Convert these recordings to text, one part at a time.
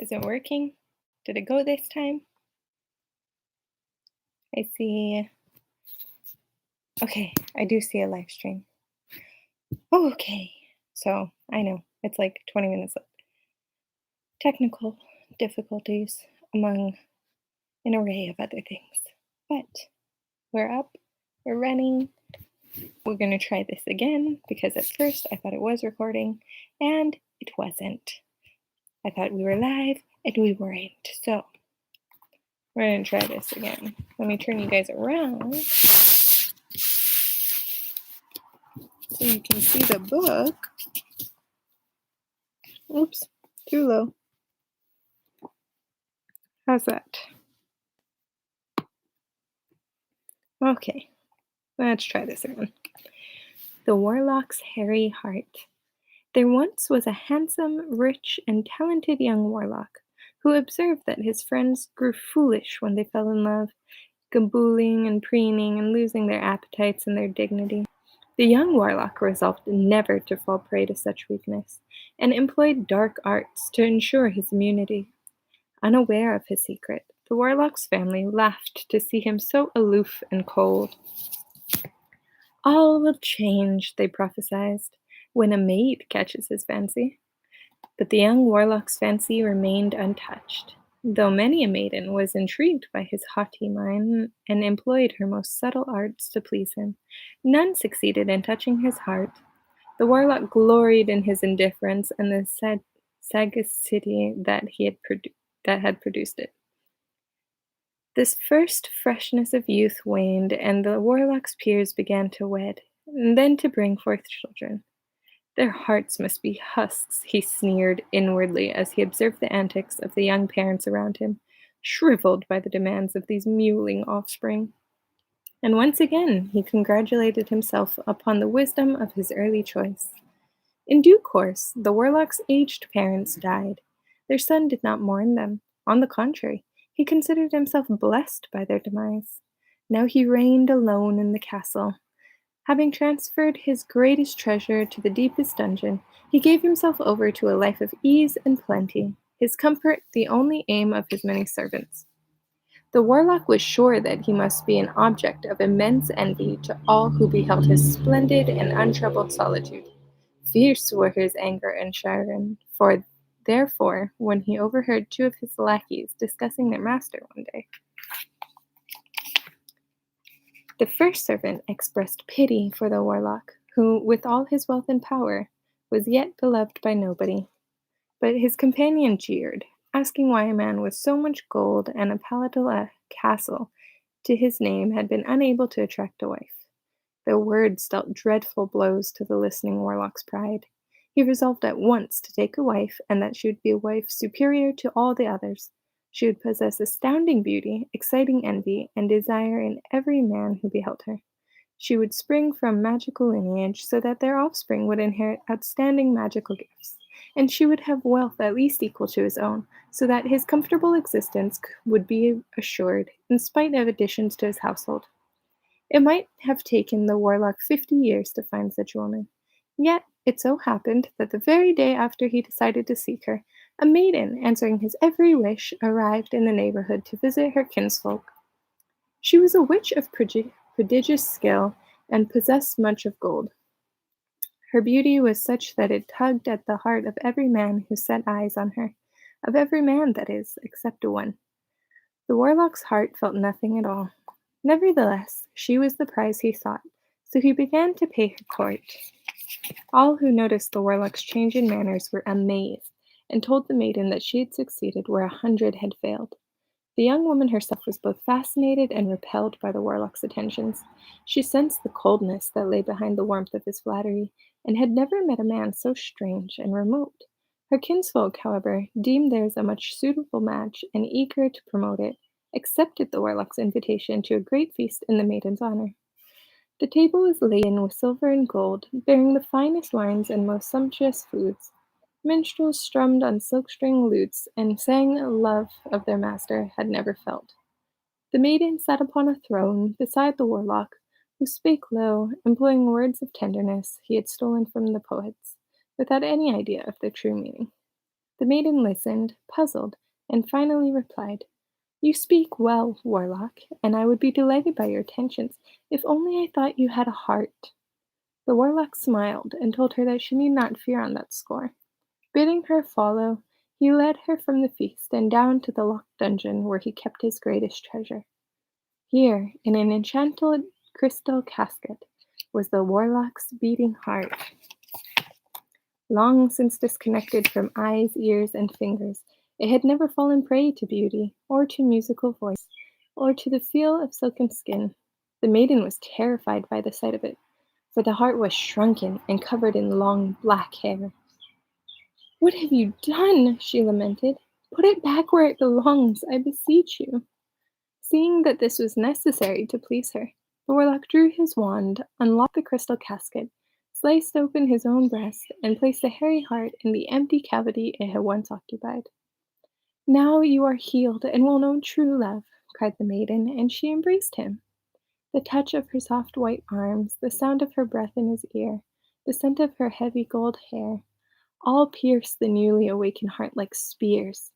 Is it working? Did it go this time? I see. Okay, I do see a live stream. Oh, okay. So I know it's like 20 minutes left. Technical difficulties among an array of other things. But we're up, we're running. We're going to try this again because at first I thought it was recording and it wasn't. I thought we were live and we weren't. So we're going to try this again. Let me turn you guys around so you can see the book. Oops, too low. How's that? Okay, let's try this again. The Warlock's Hairy Heart. There once was a handsome, rich, and talented young warlock who observed that his friends grew foolish when they fell in love, gambooling and preening and losing their appetites and their dignity. The young warlock resolved never to fall prey to such weakness, and employed dark arts to ensure his immunity. Unaware of his secret, the warlock's family laughed to see him so aloof and cold. All will change, they prophesied, when a maid catches his fancy. But the young warlock's fancy remained untouched, though many a maiden was intrigued by his haughty mien and employed her most subtle arts to please him. None succeeded in touching his heart. The warlock gloried in his indifference and the sagacity that had produced it. This first freshness of youth waned, and the warlock's peers began to wed, and then to bring forth children. Their hearts must be husks, he sneered inwardly as he observed the antics of the young parents around him, shriveled by the demands of these mewling offspring. And once again he congratulated himself upon the wisdom of his early choice. In due course, the warlock's aged parents died. Their son did not mourn them. On the contrary, he considered himself blessed by their demise. Now he reigned alone in the castle. Having transferred his greatest treasure to the deepest dungeon, he gave himself over to a life of ease and plenty, his comfort the only aim of his many servants. The warlock was sure that he must be an object of immense envy to all who beheld his splendid and untroubled solitude. Fierce were his anger and chagrin, for therefore, when he overheard two of his lackeys discussing their master one day, the first servant expressed pity for the warlock, who, with all his wealth and power, was yet beloved by nobody. But his companion jeered, asking why a man with so much gold and a palatial castle to his name had been unable to attract a wife. Their words dealt dreadful blows to the listening warlock's pride. He resolved at once to take a wife, and that she would be a wife superior to all the others. She would possess astounding beauty, exciting envy, and desire in every man who beheld her. She would spring from magical lineage, so that their offspring would inherit outstanding magical gifts, and she would have wealth at least equal to his own, so that his comfortable existence would be assured, in spite of additions to his household. It might have taken the warlock 50 years to find such a woman. Yet it so happened that the very day after he decided to seek her, a maiden, answering his every wish, arrived in the neighborhood to visit her kinsfolk. She was a witch of prodigious skill and possessed much of gold. Her beauty was such that it tugged at the heart of every man who set eyes on her, of every man, that is, except one. The warlock's heart felt nothing at all. Nevertheless, she was the prize he sought, so he began to pay her court. All who noticed the warlock's change in manners were amazed, and told the maiden that she had succeeded where 100 had failed. The young woman herself was both fascinated and repelled by the warlock's attentions. She sensed the coldness that lay behind the warmth of his flattery, and had never met a man so strange and remote. Her kinsfolk, however, deemed theirs a much suitable match, and eager to promote it, accepted the warlock's invitation to a great feast in the maiden's honor. The table was laden with silver and gold, bearing the finest wines and most sumptuous foods. Minstrels strummed on silk-string lutes and sang love of their master had never felt. The maiden sat upon a throne beside the warlock, who spake low, employing words of tenderness he had stolen from the poets, without any idea of their true meaning. The maiden listened, puzzled, and finally replied, "You speak well, Warlock, and I would be delighted by your attentions, if only I thought you had a heart." The Warlock smiled and told her that she need not fear on that score. Bidding her follow, he led her from the feast and down to the locked dungeon where he kept his greatest treasure. Here, in an enchanted crystal casket, was the Warlock's beating heart. Long since disconnected from eyes, ears, and fingers, it had never fallen prey to beauty, or to musical voice, or to the feel of silken skin. The maiden was terrified by the sight of it, for the heart was shrunken and covered in long black hair. "What have you done?" she lamented. "Put it back where it belongs, I beseech you." Seeing that this was necessary to please her, the Warlock drew his wand, unlocked the crystal casket, sliced open his own breast, and placed the hairy heart in the empty cavity it had once occupied. "Now you are healed and will know true love," cried the maiden, and she embraced him. The touch of her soft white arms, the sound of her breath in his ear, the scent of her heavy gold hair, all pierced the newly awakened heart like spears.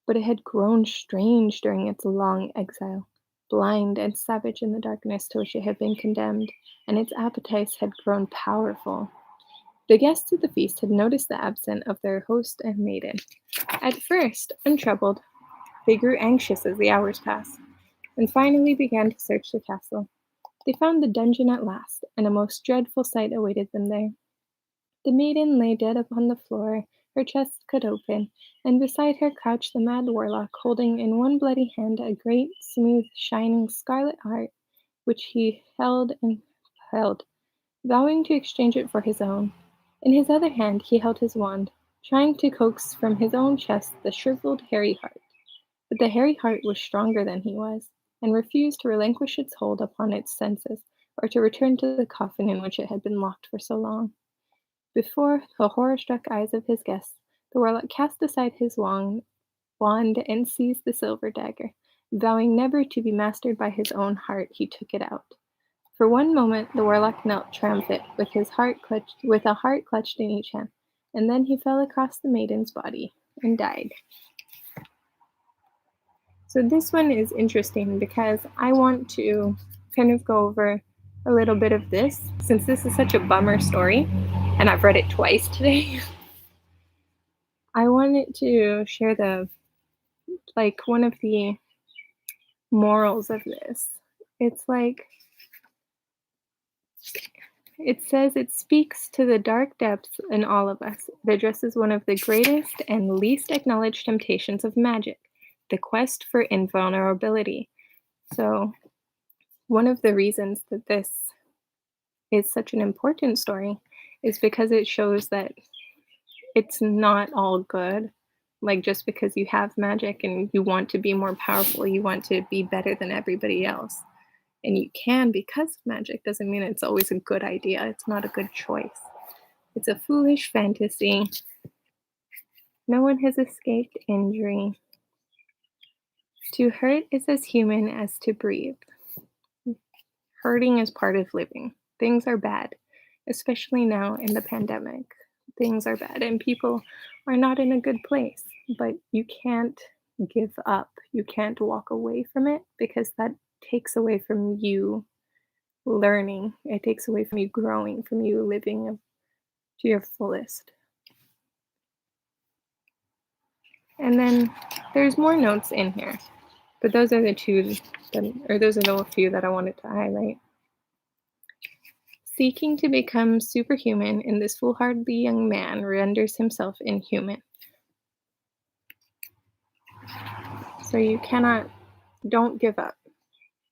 But it had grown strange during its long exile, blind and savage in the darkness to which it had been condemned, and its appetites had grown powerful. The guests at the feast had noticed the absence of their host and maiden. At first, untroubled, they grew anxious as the hours passed, and finally began to search the castle. They found the dungeon at last, and a most dreadful sight awaited them there. The maiden lay dead upon the floor, her chest cut open, and beside her crouched the mad Warlock, holding in one bloody hand a great, smooth, shining scarlet heart, which he held and held, vowing to exchange it for his own. In his other hand he held his wand, trying to coax from his own chest the shriveled, hairy heart. But the hairy heart was stronger than he was, and refused to relinquish its hold upon its senses, or to return to the coffin in which it had been locked for so long. Before the horror-struck eyes of his guests, the Warlock cast aside his wand and seized the silver dagger. Vowing never to be mastered by his own heart, he took it out. For one moment the Warlock knelt triumphant, with a heart clutched in each hand, and then he fell across the maiden's body and died. So this one is interesting because I want to kind of go over a little bit of this, since this is such a bummer story, and I've read it twice today. I wanted to share one of the morals of this. It's like, it says it speaks to the dark depths in all of us. It addresses one of the greatest and least acknowledged temptations of magic, the quest for invulnerability. So, one of the reasons that this is such an important story is because it shows that it's not all good. Like, just because you have magic and you want to be more powerful, you want to be better than everybody else, and you can because of magic, doesn't mean it's always a good idea. It's not a good choice. It's a foolish fantasy. No one has escaped injury. To hurt is as human as to breathe. Hurting is part of living. Things are bad, especially now in the pandemic. Things are bad and people are not in a good place, but you can't give up. You can't walk away from it, because that takes away from you learning. It takes away from you growing, from you living to your fullest. And then there's more notes in here, but those are the few that I wanted to highlight. Seeking to become superhuman in this foolhardy young man renders himself inhuman. So don't give up,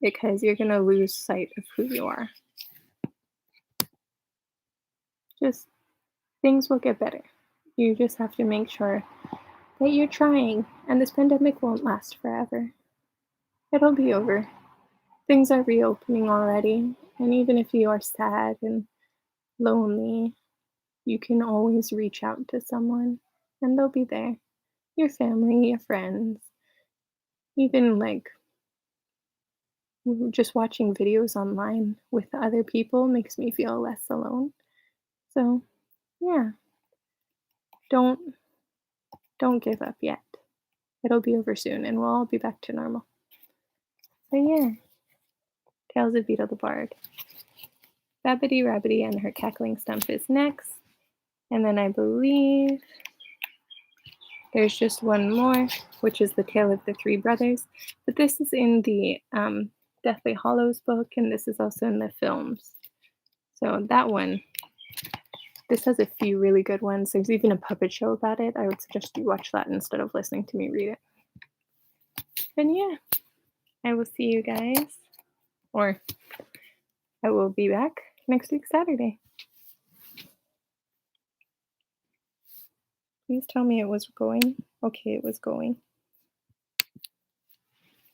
because you're going to lose sight of who you are. Just, things will get better. You just have to make sure that you're trying, and this pandemic won't last forever. It'll be over. Things are reopening already, and even if you are sad and lonely, you can always reach out to someone, and they'll be there. Your family, your friends, even just watching videos online with other people makes me feel less alone. So, yeah, don't Don't give up yet. It'll be over soon, and we'll all be back to normal. So yeah, Tales of Beedle the Bard. Babbity Rabbity and her cackling stump is next. And then I believe there's just one more, which is the Tale of the Three Brothers. But this is in the Deathly Hallows book, and this is also in the films. So that one, this has a few really good ones. There's even a puppet show about it. I would suggest you watch that instead of listening to me read it. And yeah, I will see you guys, or I will be back next week, Saturday. Please tell me it was going. Okay, it was going.